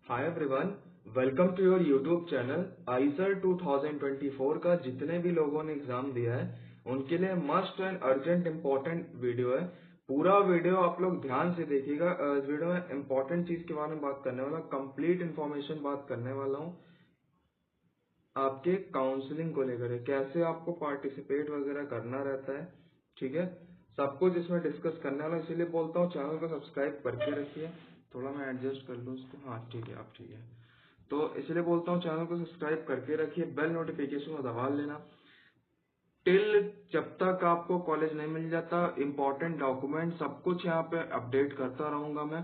Hi everyone, welcome to your YouTube channel. IISER 2024 का जितने भी लोगों ने एग्जाम दिया है उनके लिए must and urgent important video है। पूरा वीडियो आप लोग ध्यान से देखिएगा। इस वीडियो में इम्पोर्टेंट चीज के बारे में बात करने वाला, कंप्लीट इन्फॉर्मेशन बात करने वाला हूँ आपके काउंसलिंग को लेकर है, कैसे आपको पार्टिसिपेट वगैरह करना रहता है। ठीक है, सब कुछ इसमें डिस्कस करने वाला, इसीलिए बोलता हूँ चैनल को सब्सक्राइब करके रखिए। थोड़ा मैं एडजस्ट कर लूँ इसको। हाँ ठीक है, अब ठीक है। तो इसलिए बोलता हूँ चैनल को सब्सक्राइब करके रखिए, बेल नोटिफिकेशन को दबा लेना। टिल जब तक आपको कॉलेज नहीं मिल जाता, इम्पोर्टेंट डॉक्यूमेंट सब कुछ यहाँ पे अपडेट करता रहूंगा मैं,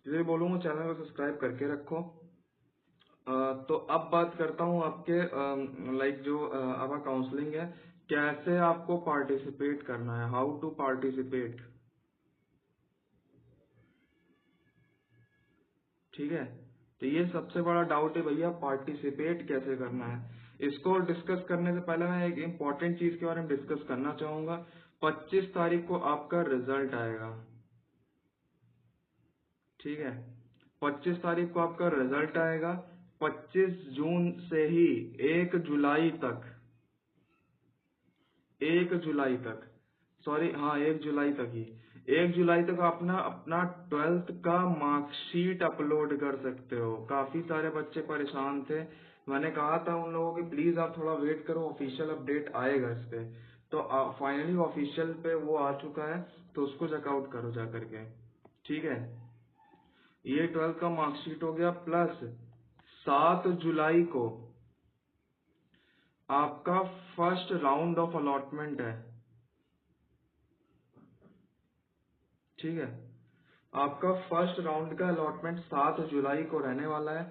इसलिए बोलूंगा चैनल को सब्सक्राइब करके रखो। तो अब बात करता हूँ आपके लाइक जो आपका काउंसलिंग है, कैसे आपको पार्टिसिपेट करना है, हाउ टू पार्टिसिपेट। ठीक है, तो ये सबसे बड़ा डाउट है भैया, पार्टिसिपेट कैसे करना है। इसको डिस्कस करने से पहले मैं एक इम्पॉर्टेंट चीज के बारे में डिस्कस करना चाहूंगा। 25 तारीख को आपका रिजल्ट आएगा। ठीक है, 25 तारीख को आपका रिजल्ट आएगा। 25 जून से ही 1 जुलाई तक, 1 जुलाई तक, सॉरी हाँ 1 जुलाई तक ही, 1 जुलाई तक अपना अपना 12th का मार्कशीट अपलोड कर सकते हो। काफी सारे बच्चे परेशान थे, मैंने कहा था उन लोगों की प्लीज आप थोड़ा वेट करो, ऑफिशियल अपडेट आएगा इस पे। तो फाइनली ऑफिशियल पे वो आ चुका है, तो उसको चेकआउट करो जा करके। ठीक है, ये 12th का मार्कशीट हो गया। प्लस 7 जुलाई को आपका फर्स्ट राउंड ऑफ अलॉटमेंट है। ठीक है, आपका फर्स्ट राउंड का अलॉटमेंट 7 जुलाई को रहने वाला है।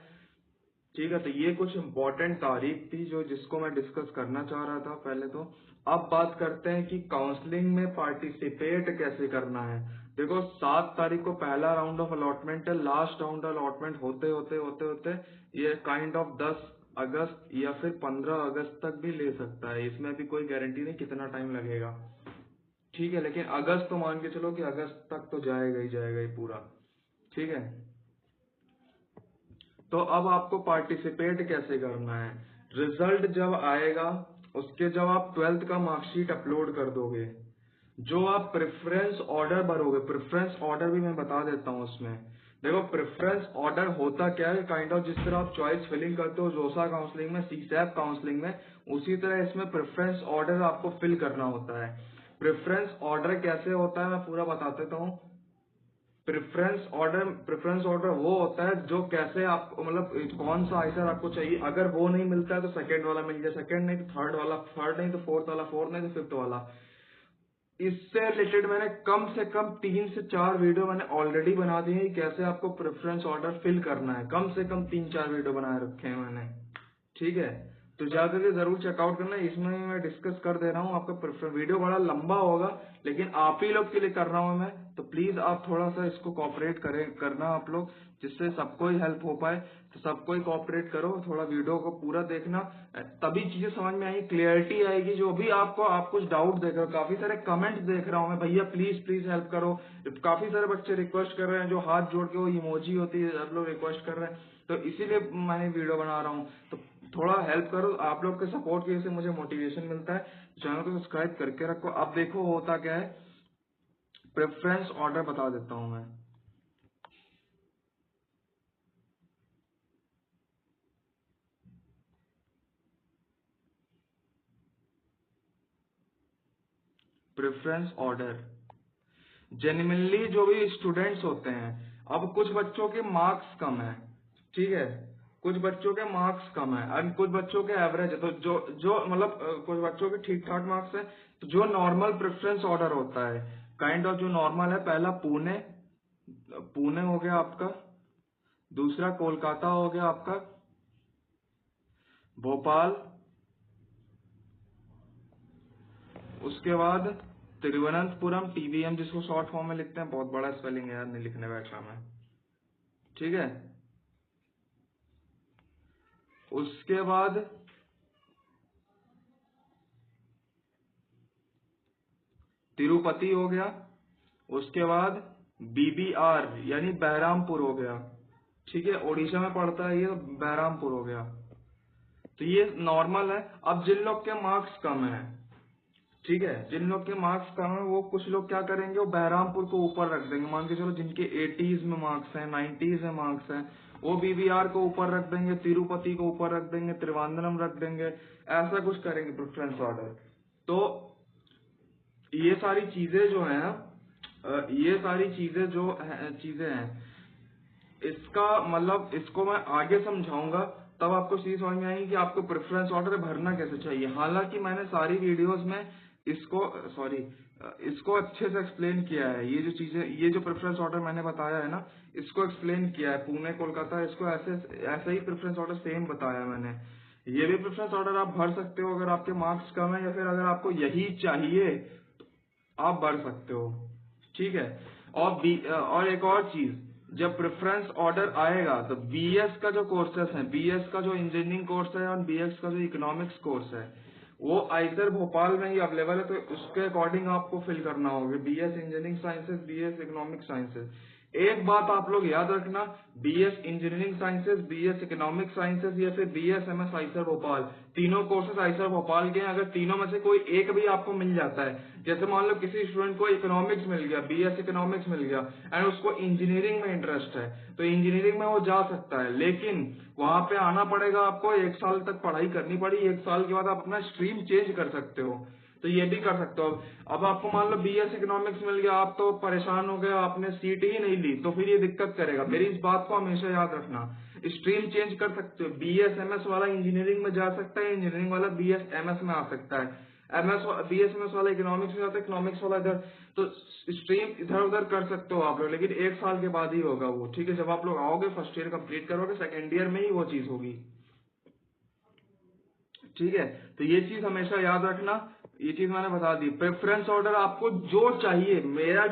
ठीक है, तो ये कुछ इम्पोर्टेंट तारीख थी जो जिसको मैं डिस्कस करना चाह रहा था पहले तो। अब बात करते हैं कि काउंसलिंग में पार्टिसिपेट कैसे करना है। देखो 7 तारीख को पहला राउंड ऑफ अलॉटमेंट है, लास्ट राउंड अलॉटमेंट होते होते होते होते ये काइंड ऑफ 10 अगस्त या फिर 15 अगस्त तक भी ले सकता है, इसमें भी कोई गारंटी नहीं कितना टाइम लगेगा। ठीक है, लेकिन अगस्त तो मान के चलो कि अगस्त तक तो जाएगा ही जाएगा ही पूरा। ठीक है, तो अब आपको पार्टिसिपेट कैसे करना है। रिजल्ट जब आएगा उसके जब आप 12th का मार्कशीट अपलोड कर दोगे, जो आप प्रेफरेंस ऑर्डर भरोगे, प्रेफरेंस ऑर्डर भी मैं बता देता हूँ उसमें। देखो प्रेफरेंस ऑर्डर होता क्या है, काइंड ऑफ जिस तरह आप चॉइस फिलिंग करते हो जोसा काउंसलिंग में, सीसैप काउंसलिंग में, उसी तरह इसमें प्रेफरेंस ऑर्डर आपको फिल करना होता है। प्रेफरेंस ऑर्डर कैसे होता है मैं पूरा बता देता हूँ। प्रेफरेंस ऑर्डर वो होता है जो कैसे आप मतलब कौन सा आइसर आपको चाहिए, अगर वो नहीं मिलता है तो सेकंड वाला मिल जाए, सेकंड नहीं तो थर्ड वाला, थर्ड नहीं तो फोर्थ वाला, फोर्थ नहीं तो फिफ्थ वाला। इससे रिलेटेड मैंने कम से कम 3 से 4 वीडियो मैंने ऑलरेडी बना दिए हैं, कैसे आपको प्रेफरेंस ऑर्डर फिल करना है। कम से कम 3-4 वीडियो बनाए रखे हैं मैंने। ठीक है, तो जाकर के जरूर चेकआउट करना, इसमें मैं डिस्कस कर दे रहा हूँ आपका प्रेफरेंस। वीडियो बड़ा लंबा होगा लेकिन आप ही लोग के लिए कर रहा हूँ मैं, तो प्लीज आप थोड़ा सा इसको कॉपरेट करना आप लोग, जिससे सबको ही हेल्प हो पाए। तो सबको ही कॉपरेट करो, थोड़ा वीडियो को पूरा देखना, तभी चीजें समझ में आएगी, क्लियरिटी आएगी। जो भी आपको आप कुछ डाउट देख रहे हो, काफी सारे कमेंट्स देख रहा हूँ मैं, भैया प्लीज प्लीज हेल्प करो। काफी सारे बच्चे रिक्वेस्ट कर रहे हैं, जो हाथ जोड़ के वो इमोजी होती है आप लोग रिक्वेस्ट कर रहे हैं, तो इसीलिए मैंने वीडियो बना रहा हूँ। तो थोड़ा हेल्प करो, आप लोग के सपोर्ट की वजह से मुझे मोटिवेशन मिलता है। चैनल को सब्सक्राइब करके रखो। अब देखो होता क्या है, प्रेफरेंस ऑर्डर बता देता हूँ मैं। प्रेफरेंस ऑर्डर जेन्युइनली जो भी स्टूडेंट्स होते हैं, अब कुछ बच्चों के मार्क्स कम है। ठीक है, कुछ बच्चों के मार्क्स कम है और कुछ बच्चों के एवरेज है, तो जो जो मतलब कुछ बच्चों के ठीक ठाक मार्क्स है, तो जो नॉर्मल प्रेफरेंस ऑर्डर होता है, काइंड ऑफ जो नॉर्मल है, पहला पुणे, पुणे हो गया आपका, दूसरा कोलकाता हो गया आपका, भोपाल, उसके बाद तिरुवनंतपुरम, टीवीएम जिसको शॉर्ट फॉर्म में लिखते हैं, बहुत बड़ा स्पेलिंग है यार, नहीं लिखने बैठा मैं। ठीक है, उसके बाद तिरुपति हो गया, उसके बाद बीबीआर यानी बहरामपुर हो गया, ठीक है, उड़ीसा में पड़ता है, ये बहरामपुर हो गया। तो ये नॉर्मल है। अब जिन लोग के मार्क्स कम है, ठीक है, जिन लोग के मार्क्स कम है वो कुछ लोग क्या करेंगे, वो बहरामपुर को ऊपर रख देंगे। मान के चलो जिनके 80s में मार्क्स हैं, 90s में मार्क्स हैं, वो बीबीआर को ऊपर रख देंगे, तिरुपति को ऊपर रख देंगे, त्रिवेंद्रम रख देंगे, ऐसा कुछ करेंगे प्रेफरेंस ऑर्डर। तो ये सारी चीजें जो है, ये सारी चीजें जो चीजें हैं, इसका मतलब इसको मैं आगे समझाऊंगा, तब आपको चीज समझ में आएगी कि आपको प्रेफरेंस ऑर्डर भरना कैसे चाहिए। हालांकि मैंने सारी वीडियोस में इसको इसको अच्छे से एक्सप्लेन किया है। ये जो चीजें, ये जो प्रेफरेंस ऑर्डर मैंने बताया है ना, इसको एक्सप्लेन किया है। पुणे कोलकाता, इसको ऐसे ऐसे ही प्रेफरेंस ऑर्डर सेम बताया है मैंने। ये भी प्रेफरेंस ऑर्डर आप भर सकते हो अगर आपके मार्क्स कम है, या फिर अगर आपको यही चाहिए आप भर सकते हो, ठीक है। और एक और चीज, जब प्रेफरेंस ऑर्डर आएगा तो बीएस का जो कोर्सेस है, बीएस का जो इंजीनियरिंग कोर्स है और बीएस का जो इकोनॉमिक्स कोर्स है, वो आइजर भोपाल में ही अवेलेबल है। तो उसके अकॉर्डिंग आपको फिल करना होगा, BS engineering sciences, BS economic sciences. एक बात आप लोग याद रखना, BS engineering sciences, BS economic sciences या फिर बीएसएमएस आइसर भोपाल, तीनों कोर्सेज आइसर भोपाल के हैं। अगर तीनों में से कोई एक भी आपको मिल जाता है, जैसे मान लो किसी स्टूडेंट को इकोनॉमिक्स मिल गया, बीएस इकोनॉमिक्स मिल गया, एंड उसको इंजीनियरिंग में इंटरेस्ट है, तो इंजीनियरिंग में वो जा सकता है। लेकिन वहां पे आना पड़ेगा आपको, 1 साल तक पढ़ाई करनी पड़ी, 1 साल के बाद आप अपना स्ट्रीम चेंज कर सकते हो, तो ये भी कर सकते हो। अब आपको मान लो बीएस इकोनॉमिक्स मिल गया, आप तो परेशान हो गए, आपने सीट ही नहीं ली, तो फिर ये दिक्कत करेगा। मेरी इस बात को हमेशा याद रखना, स्ट्रीम चेंज कर सकते हो। बीएसएमएस वाला इंजीनियरिंग में जा सकता है, इंजीनियरिंग वाला बीएसएमएस में आ सकता है, बीएसएमएस वाला इकोनॉमिक्स में जाता है, इकोनॉमिक्स वाला इधर। तो स्ट्रीम इधर उधर कर सकते हो आप लोग, लेकिन 1 साल के बाद ही होगा वो, ठीक है। जब आप लोग आओगे, फर्स्ट ईयर कंप्लीट करोगे, सेकेंड ईयर में ही वो चीज होगी, ठीक है। तो ये चीज हमेशा याद रखना, ये चीज मैंने बता दी। प्रेफरेंस ऑर्डर आपको जो चाहिए, मेरा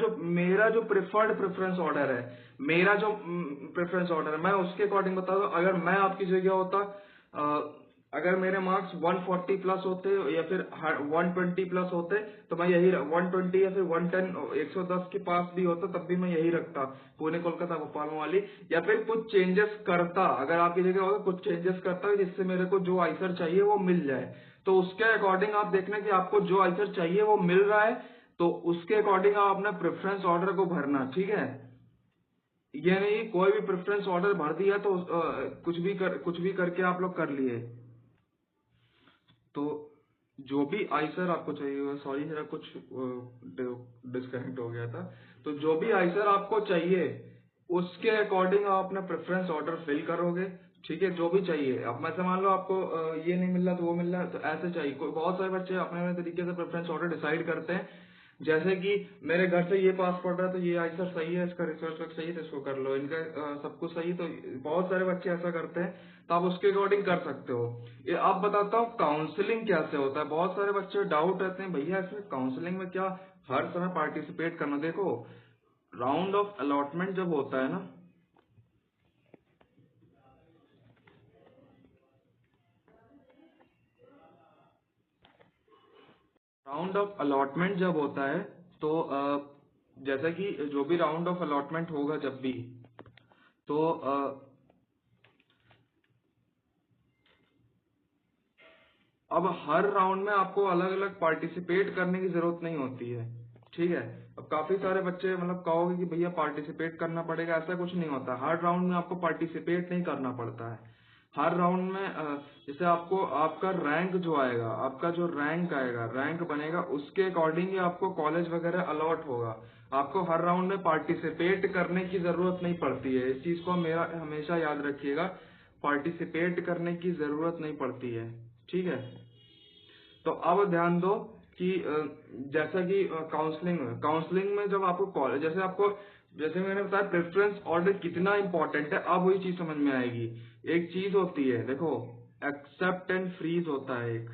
जो प्रेफर्ड प्रेफरेंस ऑर्डर है, मेरा जो प्रेफरेंस ऑर्डर है, मैं उसके अकॉर्डिंग बता दूं। अगर मैं आपकी जगह होता, अगर मेरे मार्क्स 140 प्लस होते या फिर 120 प्लस होते, तो मैं यही 120 या फिर 110, 110 के पास भी होता, तब भी मैं यही रखता, पुणे कोलकाता भोपाल वाली। या फिर कुछ चेंजेस करता, अगर आपकी जगह होगा, कुछ चेंजेस करता जिससे मेरे को जो आंसर चाहिए वो मिल जाए। तो उसके अकॉर्डिंग आप देखना कि आपको जो आंसर चाहिए वो मिल रहा है, तो उसके अकॉर्डिंग आप अपना प्रेफरेंस ऑर्डर को भरना, ठीक है। ये नहीं कोई भी प्रेफरेंस ऑर्डर भर दिया तो कुछ भी करके आप लोग कर लिए। तो जो भी आंसर आपको चाहिए, सॉरी मेरा कुछ डिस्कनेक्ट हो गया था। तो जो भी आंसर आपको चाहिए, उसके अकॉर्डिंग आप अपना प्रेफरेंस ऑर्डर फिल करोगे, ठीक है। जो भी चाहिए, अब मैं से मान लो आपको ये नहीं मिल रहा तो वो मिल रहा है, तो ऐसे चाहिए। कोई बहुत सारे बच्चे अपने अपने तरीके से प्रेफरेंस ऑर्डर डिसाइड करते हैं। जैसे कि मेरे घर से ये पास पड़ रहा है तो ये आंसर सही है, इसका रिसर्च वर्क सही है तो इसको कर लो, इनका सब कुछ सही, तो बहुत सारे बच्चे ऐसा करते हैं। तो आप उसके अकॉर्डिंग कर सकते हो। ये आप बताता हूँ काउंसलिंग कैसे होता है। बहुत सारे बच्चे डाउट रहते हैं, भैया इसमें काउंसलिंग में क्या हर समय पार्टिसिपेट करना। देखो, राउंड ऑफ अलॉटमेंट जब होता है ना, राउंड ऑफ अलॉटमेंट जब होता है, तो जैसे कि जो भी राउंड ऑफ अलॉटमेंट होगा जब भी, तो अब हर राउंड में आपको अलग अलग पार्टिसिपेट करने की जरूरत नहीं होती है, ठीक है। अब काफी सारे बच्चे मतलब कहोगे कि भैया पार्टिसिपेट करना पड़ेगा, ऐसा कुछ नहीं होता। हर राउंड में आपको पार्टिसिपेट नहीं करना पड़ता है। हर राउंड में जैसे आपको आपका रैंक जो आएगा, आपका जो रैंक आएगा, रैंक बनेगा, उसके अकॉर्डिंग ही आपको कॉलेज वगैरह अलॉट होगा। आपको हर राउंड में पार्टिसिपेट करने की जरूरत नहीं पड़ती है, इस चीज को मेरा हमेशा याद रखिएगा। पार्टिसिपेट करने की जरूरत नहीं पड़ती है, ठीक है। तो अब ध्यान दो कि जैसा कि काउंसलिंग में जब आपको कॉलेज, जैसे मैंने बताया प्रेफरेंस ऑर्डर कितना इंपॉर्टेंट है, अब वही चीज समझ में आएगी। एक चीज होती है, देखो, एक्सेप्ट एंड फ्रीज होता है एक,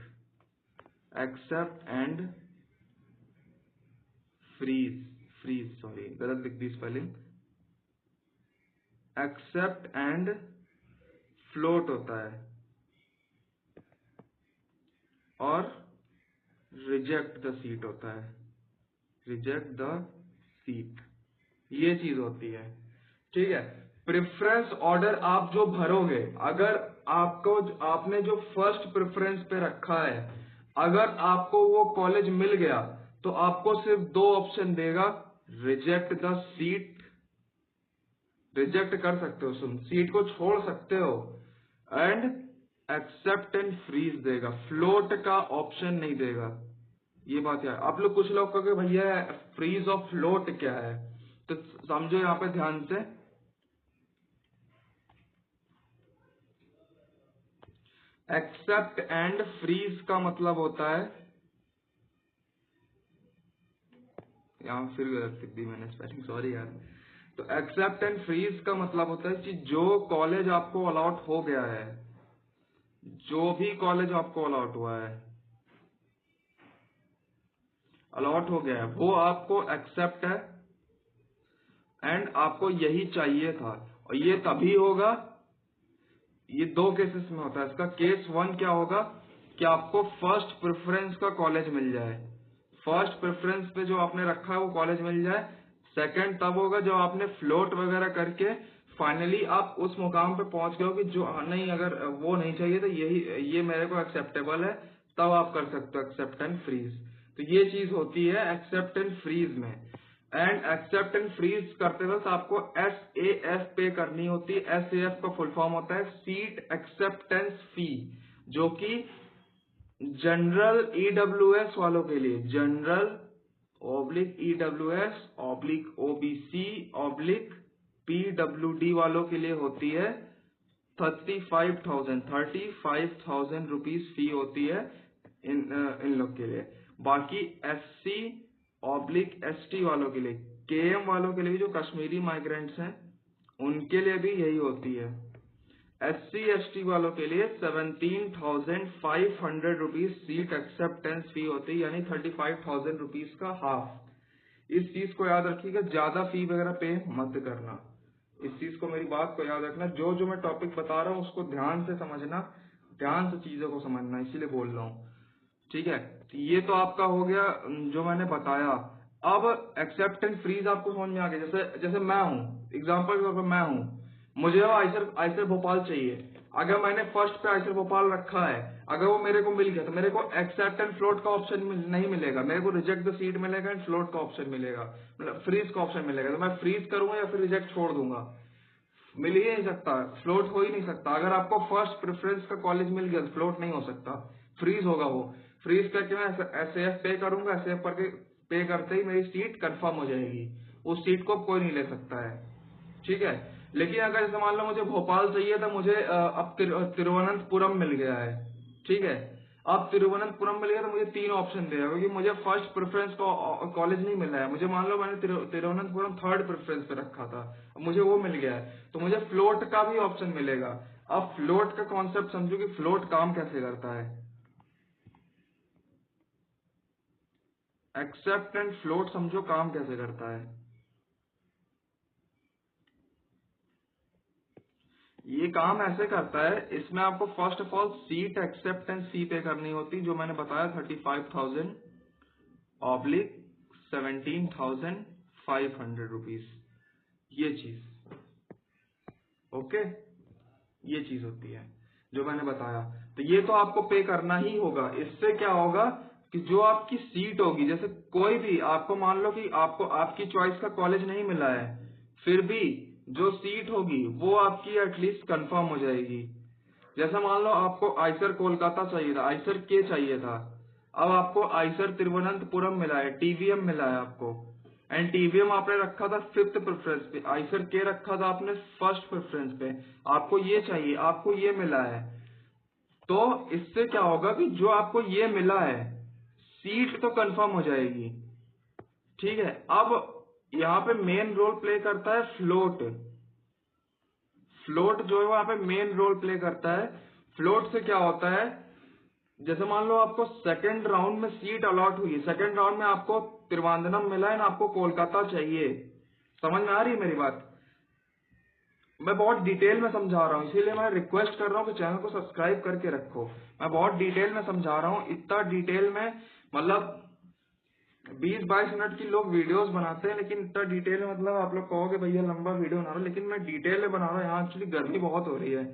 accept and freeze, freeze sorry गलत लिख दी स्पेलिंग, एक्सेप्ट एंड फ्लोट होता है, और रिजेक्ट द सीट होता है, रिजेक्ट द सीट, ये चीज होती है, ठीक है। प्रेफरेंस ऑर्डर आप जो भरोगे, अगर आपने जो फर्स्ट प्रेफरेंस पे रखा है, अगर आपको वो कॉलेज मिल गया तो आपको सिर्फ 2 ऑप्शन देगा, रिजेक्ट द सीट, रिजेक्ट कर सकते हो, सीट को छोड़ सकते हो, एंड एक्सेप्ट एंड फ्रीज देगा, फ्लोट का ऑप्शन नहीं देगा। ये बात है। आप लोग कुछ लोग कहोगे भैया फ्रीज और फ्लोट क्या है, तो समझो यहाँ पे ध्यान से, एक्सेप्ट एंड फ्रीज का मतलब होता है, यहाँ फिर गलत लिख दी मैंने स्पेलिंग, सॉरी यार। तो एक्सेप्ट एंड फ्रीज का मतलब होता है कि जो कॉलेज आपको अलॉट हो गया है, जो भी कॉलेज आपको अलॉट हुआ है, अलॉट हो गया है, वो आपको एक्सेप्ट है एंड आपको यही चाहिए था, और ये तभी होगा, ये 2 केसेस में होता है। इसका केस 1 क्या होगा कि आपको फर्स्ट प्रेफरेंस का कॉलेज मिल जाए, फर्स्ट प्रेफरेंस पे जो आपने रखा है वो कॉलेज मिल जाए। सेकंड तब होगा जब आपने फ्लोट वगैरह करके फाइनली आप उस मुकाम पे पहुंच गए हो कि जो नहीं, अगर वो नहीं चाहिए तो ये मेरे को एक्सेप्टेबल है, तब आप कर सकते हो एक्सेप्ट एंड फ्रीज। तो ये चीज होती है एक्सेप्ट एंड फ्रीज में। एंड एक्सेप्ट एंड फ्रीज करते वक्त आपको SAF पे करनी होती है। SAF का फुल फॉर्म होता है सीट एक्सेप्टेंस फी, जो कि जनरल EWS वालों के लिए, जनरल EWS OBC PWD वालों के लिए होती है 35,000 रुपीज फी होती है इन लोग के लिए। बाकी SC ST वालों के लिए, KM वालों के लिए भी, जो कश्मीरी माइग्रेंट्स हैं उनके लिए भी यही होती है। SC ST वालों के लिए 17,500 रुपीज सीट एक्सेप्टेंस फी होती है, यानी 35,000 रुपीज का हाफ। इस चीज को याद रखिएगा, ज्यादा फी वगैरह पे मत करना, इस चीज को, मेरी बात को याद रखना। जो मैं टॉपिक बता रहा हूँ उसको ध्यान से समझना, ध्यान से चीजों को समझना, इसीलिए बोल रहा हूँ, ठीक है। तो ये तो आपका हो गया जो मैंने बताया। अब एक्सेप्ट एंड फ्रीज आपको समझ में आ गया। जैसे मैं हूँ, एग्जाम्पल के तौर पर मैं हूँ, मुझे आइसर भोपाल चाहिए। अगर मैंने फर्स्ट पे आइसर भोपाल रखा है, अगर वो मेरे को मिल गया तो मेरे को एक्सेप्ट एंड फ्लोट का ऑप्शन नहीं मिलेगा, मेरे को रिजेक्ट द सीट मिलेगा एंड फ्लोट का ऑप्शन मिलेगा, मतलब फ्रीज का ऑप्शन मिलेगा। तो मैं फ्रीज करूंगा या फिर रिजेक्ट छोड़ दूंगा, मिल ही नहीं सकता, फ्लोट हो ही नहीं सकता। अगर आपको फर्स्ट प्रेफरेंस का कॉलेज मिल गया तो फ्लोट नहीं हो सकता, फ्रीज होगा। वो फ्रीज करके मैं SAF पे करूंगा, SAF करके पे करते ही मेरी सीट कंफर्म हो जाएगी, उस सीट को कोई नहीं ले सकता है, ठीक है। लेकिन अगर जैसे मान लो मुझे भोपाल चाहिए था, मुझे अब तिरुवनंतपुरम मिल गया है, ठीक है। अब तिरुवनंतपुरम मिल गया तो मुझे 3 ऑप्शन देगा, क्योंकि मुझे फर्स्ट प्रेफरेंस का कॉलेज नहीं मिला है। मुझे मान लो मैंने तिरुवनंतपुरम थर्ड प्रेफरेंस पे रखा था, अब मुझे वो मिल गया है, तो मुझे फ्लोट का भी ऑप्शन मिलेगा। अब फ्लोट का कॉन्सेप्ट समझो कि फ्लोट काम कैसे करता है। एक्सेप्ट एंड फ्लोट समझो काम कैसे करता है। ये काम ऐसे करता है, इसमें आपको first of all seat acceptance fee pay करनी होती, जो मैंने बताया 35,000 ऑब्लिक 17,500 रुपीज, ये चीज, ओके, ये चीज होती है जो मैंने बताया। तो ये तो आपको पे करना ही होगा। इससे क्या होगा कि जो आपकी सीट होगी, जैसे कोई भी, आपको मान लो कि आपको आपकी चॉइस का कॉलेज नहीं मिला है, फिर भी जो सीट होगी वो आपकी एटलीस्ट कंफर्म हो जाएगी। जैसा मान लो आपको आइसर कोलकाता चाहिए था, आइसर के चाहिए था, अब आपको आइसर तिरुवनंतपुरम मिला है, TVM मिला है आपको, एंड TVM आपने रखा था 5th प्रेफरेंस पे, आइसर के रखा था आपने फर्स्ट प्रेफरेंस पे, आपको ये चाहिए, आपको ये मिला है। तो इससे क्या होगा कि जो आपको ये मिला है, सीट तो कंफर्म हो जाएगी, ठीक है। अब यहाँ पे मेन रोल प्ले करता है फ्लोट। फ्लोट जो है वहां पे मेन रोल प्ले करता है। फ्लोट से क्या होता है, जैसे मान लो आपको सेकंड राउंड में सीट अलॉट हुई, सेकंड राउंड में आपको त्रिवांद्रम मिला है ना, आपको कोलकाता चाहिए। समझ में आ रही है मेरी बात? मैं बहुत डिटेल में समझा रहा हूँ, इसीलिए मैं रिक्वेस्ट कर रहा हूँ कि चैनल को सब्सक्राइब करके रखो। मैं बहुत डिटेल में समझा रहा हूँ, इतना डिटेल में, मतलब 20-22 मिनट की लोग वीडियोस बनाते हैं, लेकिन इतना डिटेल में, मतलब आप लोग कहोगे भैया लंबा वीडियो बना रहा हूँ, लेकिन मैं डिटेल में बना रहा हूँ। यहाँ एक्चुअली गर्मी बहुत हो रही है,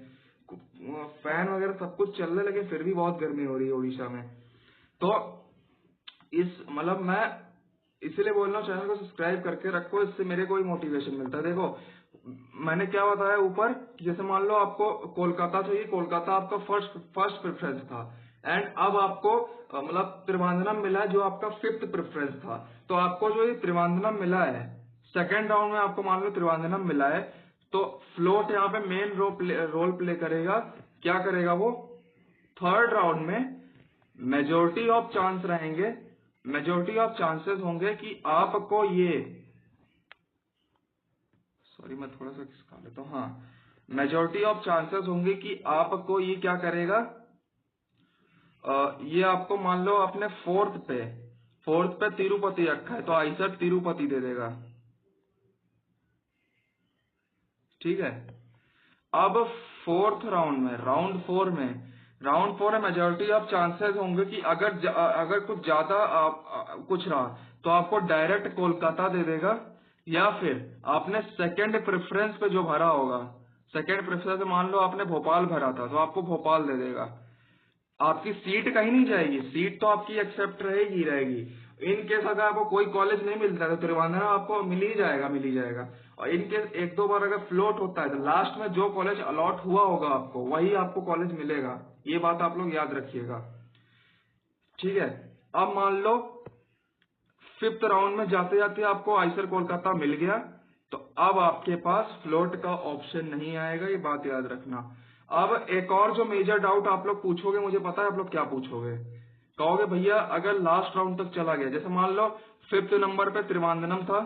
फैन वगैरह सब कुछ चल रहा है, लेकिन फिर भी बहुत गर्मी हो रही है उड़ीसा में। तो इस मतलब मैं इसलिए बोल रहा हूँ चैनल को सब्सक्राइब करके रखो, इससे मेरे को ही मोटिवेशन मिलता है। देखो मैंने क्या बताया ऊपर, जैसे मान लो आपको कोलकाता चाहिए, कोलकाता आपका फर्स्ट प्रेफरेंस था, एंड अब आपको मतलब त्रिवेंद्रम मिला है जो आपका 5th प्रेफरेंस था। तो आपको जो ये त्रिवेंद्रम मिला है सेकेंड राउंड में, आपको मान लो त्रिवेंद्रम मिला है, तो फ्लोट यहाँ पे मेन रोल प्ले करेगा। क्या करेगा वो? थर्ड राउंड में मेजोरिटी ऑफ चांस रहेंगे, मेजोरिटी ऑफ चांसेस होंगे कि आपको ये, सॉरी मैं थोड़ा सा खिसका लेता हूँ, हाँ, मेजोरिटी ऑफ चांसेस होंगे कि आपको ये क्या करेगा, ये आपको मान लो अपने फोर्थ पे तिरुपति रखा है, तो आइसर तिरुपति दे देगा। ठीक है, अब फोर्थ राउंड में, राउंड फोर में मेजोरिटी ऑफ चांसेस होंगे कि अगर कुछ ज्यादा कुछ रहा तो आपको डायरेक्ट कोलकाता दे देगा, या फिर आपने सेकंड प्रेफरेंस पे जो भरा होगा, सेकंड प्रेफरेंस मान लो आपने भोपाल भरा था तो आपको भोपाल दे देगा। आपकी सीट कहीं नहीं जाएगी, सीट तो आपकी एक्सेप्ट रहेगी ही रहेगी। इन केस अगर आपको कोई कॉलेज नहीं मिलता तो त्रिवेंद्रम आपको मिल ही जाएगा। और इन केस एक दो बार अगर फ्लोट होता है तो लास्ट में जो कॉलेज अलॉट हुआ होगा आपको, वही आपको कॉलेज मिलेगा। ये बात आप लोग याद रखिएगा। ठीक है, अब मान लो 5th राउंड में जाते जाते आपको आइसर कोलकाता मिल गया, तो अब आपके पास फ्लोट का ऑप्शन नहीं आएगा, ये बात याद रखना। अब एक और जो मेजर डाउट आप लोग पूछोगे, मुझे पता है आप लोग क्या पूछोगे, कहोगे भैया अगर लास्ट राउंड तक चला गया, जैसे मान लो 5th नंबर पे त्रिवेंद्रम था,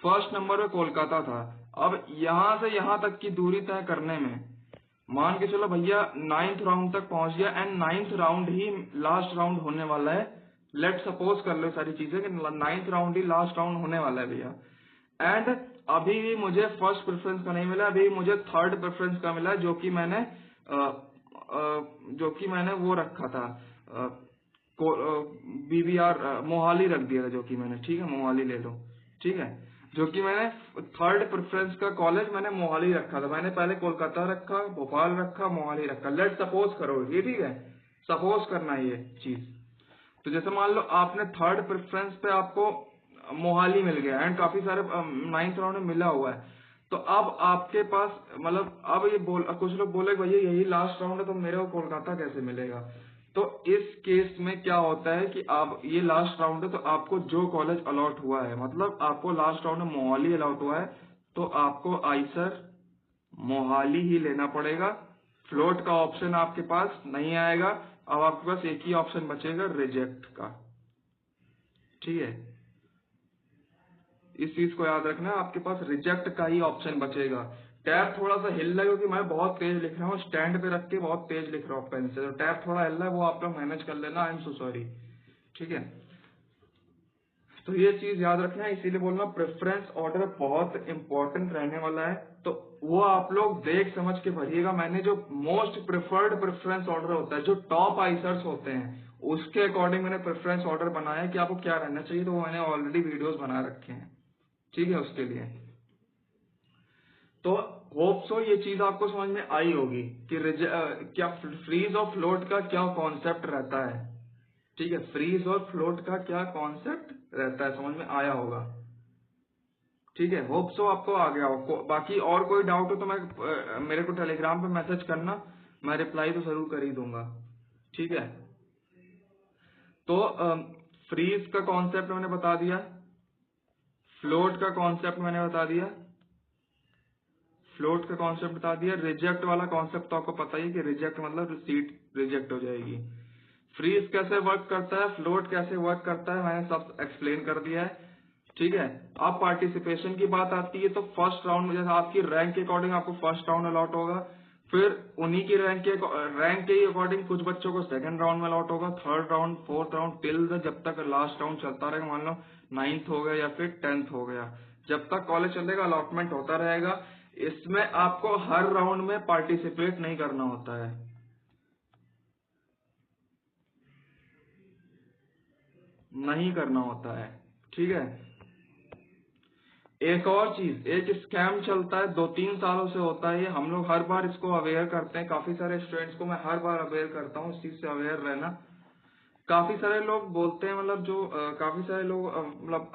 फर्स्ट नंबर पे कोलकाता था, अब यहां से यहां तक की दूरी तय करने में मान के चलो भैया 9th राउंड तक पहुंच गया, and 9th round he last round होने वाला है। लेट सपोज कर लो सारी चीजें कि 9th राउंड ही लास्ट राउंड होने वाला है भैया, एंड अभी भी मुझे फर्स्ट प्रेफरेंस का नहीं मिला, अभी मुझे थर्ड प्रेफरेंस का मिला, जो कि मैंने वो रखा था, BBR मोहाली रख दिया था, जो कि मैंने, ठीक है मोहाली ले लो, ठीक है, जो कि मैंने थर्ड प्रेफरेंस का कॉलेज मैंने मोहाली रखा था। मैंने पहले कोलकाता रखा, भोपाल रखा, मोहाली रखा। लेट सपोज करो ये, ठीक है, सपोज करना ये चीज। तो जैसे मान लो आपने थर्ड प्रेफरेंस पे आपको मोहाली मिल गया, एंड काफी सारे 9th राउंड में मिला हुआ है, तो अब आपके पास मतलब अब ये कुछ लोग बोले भैया यही लास्ट राउंड है तो मेरे को कोलकाता कैसे मिलेगा। तो इस केस में क्या होता है कि आप ये लास्ट राउंड है, तो आपको जो कॉलेज अलॉट हुआ है, मतलब आपको लास्ट राउंड में मोहाली अलॉट हुआ है, तो आपको आइसर मोहाली ही लेना पड़ेगा। फ्लोट का ऑप्शन आपके पास नहीं आएगा। अब आपके पास एक ही ऑप्शन बचेगा, रिजेक्ट का। ठीक है, इस चीज को याद रखना, आपके पास रिजेक्ट का ही ऑप्शन बचेगा। टैब थोड़ा सा हिल रहा है क्योंकि मैं बहुत तेज लिख रहा हूँ, स्टैंड पे रख के बहुत तेज लिख रहा हूँ पेन से, तो टैब थोड़ा हिल रहा है, वो आप लोग मैनेज कर लेना। I am so sorry. ठीक है, तो ये चीज याद रखना है, इसीलिए बोलना प्रेफरेंस ऑर्डर बहुत इंपॉर्टेंट रहने वाला है, तो वो आप लोग देख समझ के भरिएगा। मैंने जो मोस्ट प्रेफर्ड प्रेफरेंस ऑर्डर होता है, जो टॉप आइसर्स होते हैं, उसके अकॉर्डिंग मैंने प्रेफरेंस ऑर्डर बनाया है कि आपको क्या रहना चाहिए, तो वो मैंने ऑलरेडी वीडियोस बना रखे हैं। ठीक है, उसके लिए तो होप सो ये चीज आपको समझ में आई होगी कि क्या फ्रीज और फ्लोट का क्या कॉन्सेप्ट रहता है। ठीक है, फ्रीज और फ्लोट का क्या कॉन्सेप्ट रहता है, समझ में आया होगा। ठीक है, होप सो आपको आ गया हो। बाकी और कोई डाउट हो तो मेरे को टेलीग्राम पे मैसेज करना, मैं रिप्लाई तो जरूर कर ही दूंगा। ठीक है, तो फ्रीज का कॉन्सेप्ट मैंने बता दिया, फ्लोट का कॉन्सेप्ट मैंने बता दिया, फ्लोट का कॉन्सेप्ट बता दिया। रिजेक्ट वाला कॉन्सेप्ट तो आपको पता ही कि रिजेक्ट मतलब सीट रिजेक्ट हो जाएगी। फ्रीज कैसे वर्क करता है, फ्लोट कैसे वर्क करता है, मैंने सब एक्सप्लेन कर दिया है। ठीक है, अब पार्टिसिपेशन की बात आती है, तो फर्स्ट राउंड में जैसे आपकी रैंक के अकॉर्डिंग आपको फर्स्ट राउंड अलॉट होगा, फिर उन्हीं की रैंक के अकॉर्डिंग कुछ बच्चों को सेकंड राउंड में अलॉट होगा, third round, fourth round, till जब तक लास्ट राउंड चलता रहेगा। मान लो 9th हो गया या फिर 10th हो गया, जब तक कॉलेज चलेगा अलॉटमेंट होता रहेगा। इसमें आपको हर राउंड में पार्टिसिपेट नहीं करना होता है। नहीं करना होता है, ठीक है। एक और चीज, एक स्कैम चलता है 2-3 सालों से होता है ये, हम लोग हर बार इसको अवेयर करते हैं, काफी सारे स्टूडेंट्स को मैं हर बार अवेयर करता हूँ इस चीज से अवेयर रहना। काफी सारे लोग बोलते हैं, मतलब जो काफी सारे लोग मतलब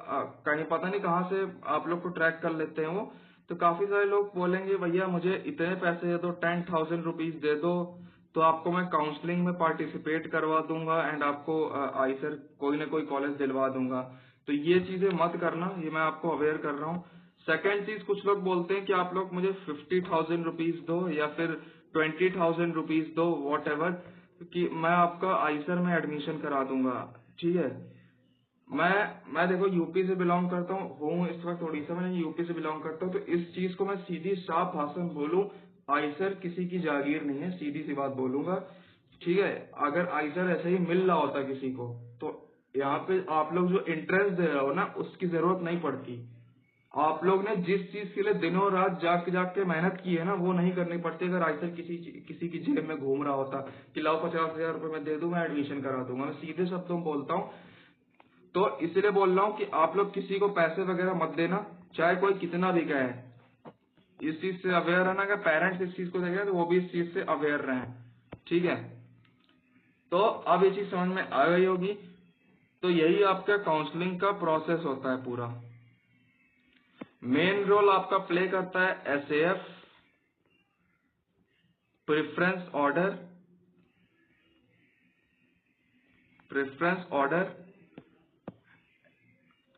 कहीं पता नहीं कहाँ से आप लोग को ट्रैक कर लेते हैं वो, तो काफी सारे लोग बोलेंगे भैया मुझे इतने पैसे दे दो, 10,000 रुपीज दे दो, तो आपको मैं काउंसलिंग में पार्टिसिपेट करवा दूंगा एंड आपको आईसर कोई ना कोई कॉलेज दिलवा दूंगा। तो ये चीजें मत करना, ये मैं आपको अवेयर कर रहा हूँ। सेकेंड चीज, कुछ लोग बोलते हैं कि आप लोग मुझे 50,000 रुपीज दो या फिर 20,000 रुपीज दो, वॉट एवर, कि मैं आपका आईसर में एडमिशन करा दूंगा, ठीक है। मैं देखो यूपी से बिलोंग करता हूँ इस वक्त उड़ीसा में, यूपी से बिलोंग करता हूँ, तो इस चीज को मैं सीधी साफ भाषा में बोलूं, आईसर किसी की जागीर नहीं है, सीधी सी बात बोलूंगा, ठीक है। अगर आईसर ऐसे ही मिल रहा होता किसी को, तो यहाँ पे आप लोग जो इंटरेस्ट दे रहे हो ना, उसकी जरूरत नहीं पड़ती। आप लोग ने जिस चीज के लिए दिनों रात जाग जाग के मेहनत की है ना, वो नहीं करनी पड़ती। अगर आईसर किसी की जेब में घूम रहा होता कि लाओ 50,000 रुपए मैं दे दूं, मैं एडमिशन करा दूंगा, मैं सीधे शब्दों में बोलता हूँ। तो इसलिए बोल रहा हूँ कि आप लोग किसी को पैसे वगैरह मत देना, चाहे कोई कितना भी कहे। इस चीज से अवेयर रहना, अगर पेरेंट्स इस चीज को देखें तो वो भी इस चीज से अवेयर रहें, ठीक है। तो अब ये चीज समझ में आ गई होगी। तो यही आपका काउंसलिंग का प्रोसेस होता है पूरा। मेन रोल आपका प्ले करता है एसएएफ, प्रेफरेंस ऑर्डर,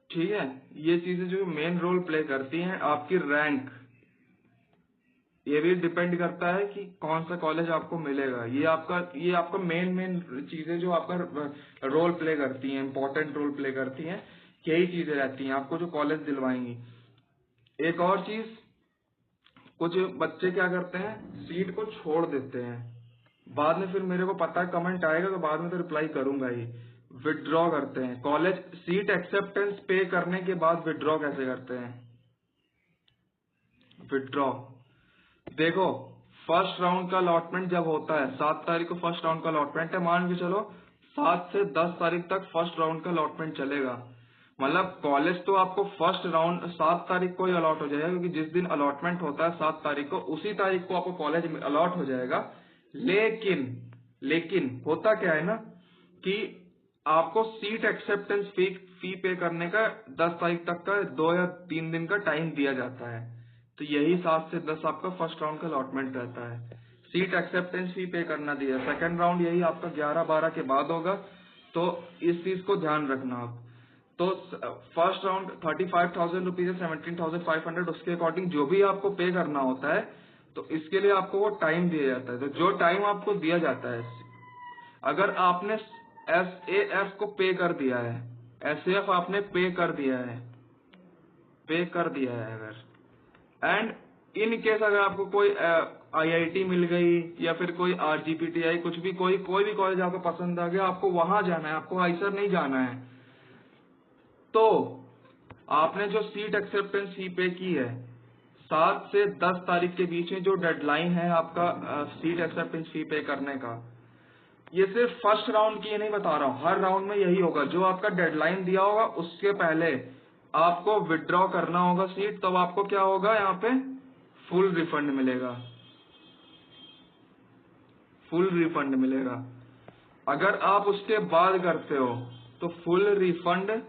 ठीक है। ये चीजें जो मेन रोल प्ले करती हैं। आपकी रैंक, ये भी डिपेंड करता है कि कौन सा कॉलेज आपको मिलेगा। ये आपका मेन चीजें जो आपका रोल प्ले करती हैं, इंपॉर्टेंट रोल प्ले करती हैं, यही चीजें रहती हैं आपको जो कॉलेज दिलवाएंगी। एक और चीज, कुछ बच्चे क्या करते हैं, सीट को छोड़ देते हैं, बाद में फिर मेरे को पता है कमेंट आएगा तो बाद में तो रिप्लाई करूंगा ही, विथड्रॉ करते हैं कॉलेज सीट एक्सेप्टेंस पे करने के बाद। विथड्रॉ कैसे करते हैं? विथड्रॉ, देखो फर्स्ट राउंड का अलॉटमेंट जब होता है, 7 तारीख को फर्स्ट राउंड का अलॉटमेंट है, मान के चलो 7 से 10 तारीख तक फर्स्ट राउंड का अलॉटमेंट चलेगा। मतलब कॉलेज तो आपको फर्स्ट राउंड 7 तारीख को ही अलॉट हो जाएगा, क्योंकि जिस दिन अलॉटमेंट होता है 7 तारीख को, उसी तारीख को आपको कॉलेज में अलॉट हो जाएगा। लेकिन होता क्या है ना, कि आपको सीट एक्सेप्टेंस फी पे करने का 10 तारीख तक का 2 या 3 दिन का टाइम दिया जाता है। तो यही 7 से 10 आपका फर्स्ट राउंड का अलॉटमेंट रहता है। सीट एक्सेप्टेंस फी पे करना दिया, सेकंड राउंड यही आपका 11-12 के बाद होगा। तो इस चीज को ध्यान रखना आप। तो फर्स्ट राउंड 35,000 रुपीज है, 17,500, उसके अकॉर्डिंग जो भी आपको पे करना होता है, तो इसके लिए आपको वो टाइम दिया जाता है। तो जो टाइम आपको दिया जाता है, अगर आपने एसएएफ को पे कर दिया है, एसएएफ आपने पे कर दिया है अगर, एंड इन केस अगर आपको कोई आईआईटी मिल गई या फिर कोई आरजीपीटीआई, कुछ भी कोई भी कॉलेज आपको पसंद आ गया, आपको वहां जाना है, आपको आईसर नहीं जाना है, तो आपने जो सीट एक्सेप्टेंस फी पे की है, 7 से 10 तारीख के बीच में जो डेडलाइन है आपका सीट एक्सेप्टेंस फी पे करने का, ये सिर्फ फर्स्ट राउंड की नहीं बता रहा हूँ, हर राउंड में यही होगा। जो आपका डेडलाइन दिया होगा उसके पहले आपको विथड्रॉ करना होगा सीट, तब आपको क्या होगा, यहाँ पे फुल रिफंड मिलेगा। अगर आप उसके बाद करते हो तो फुल रिफंड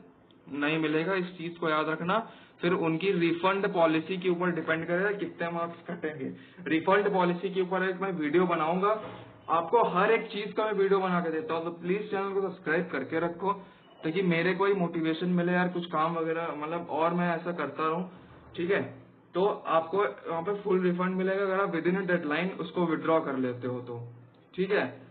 नहीं मिलेगा, इस चीज को याद रखना। फिर उनकी रिफंड पॉलिसी के ऊपर डिपेंड करेगा कितने मार्क्स कटेंगे। रिफंड पॉलिसी के ऊपर एक मैं वीडियो बनाऊंगा, आपको हर एक चीज का मैं वीडियो बना के देता हूँ। तो प्लीज चैनल को सब्सक्राइब करके रखो, ताकि मेरे को ही मोटिवेशन मिले यार, कुछ काम वगैरह, मतलब और मैं ऐसा करता रहूं, ठीक है। तो आपको वहाँ पे फुल रिफंड मिलेगा अगर आप विद इन अ डेडलाइन उसको विड्रॉ कर लेते हो तो, ठीक है।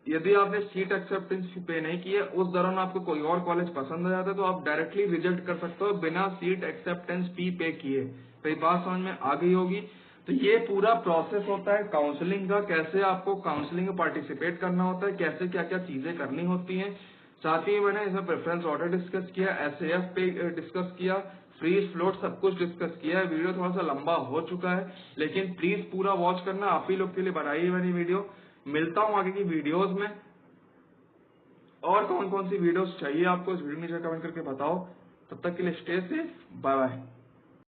यदि आपने सीट एक्सेप्टेंस पे नहीं की है, उस दौरान आपको कोई और कॉलेज पसंद आ जाता है, तो आप डायरेक्टली रिजेक्ट कर सकते हो बिना सीट एक्सेप्टेंस फी पे किए। तो ये बात समझ में आ गई होगी। तो ये पूरा प्रोसेस होता है काउंसलिंग का, कैसे आपको काउंसलिंग में पार्टिसिपेट करना होता है, कैसे क्या क्या चीजें करनी होती हैं। साथ ही मैंने इसमें प्रेफरेंस ऑर्डर डिस्कस किया, एसएएफ पे डिस्कस किया, फ्रीज फ्लोट सब कुछ डिस्कस किया है। वीडियो थोड़ा सा लंबा हो चुका है, लेकिन प्लीज पूरा वॉच करना, आप ही लोग के लिए बनाई है मैंने वीडियो। मिलता हूँ आगे की वीडियोस में, और कौन कौन सी वीडियोस चाहिए आपको इस वीडियो नीचे कमेंट करके बताओ। तब तक के लिए स्टे सेफ, बाय बाय।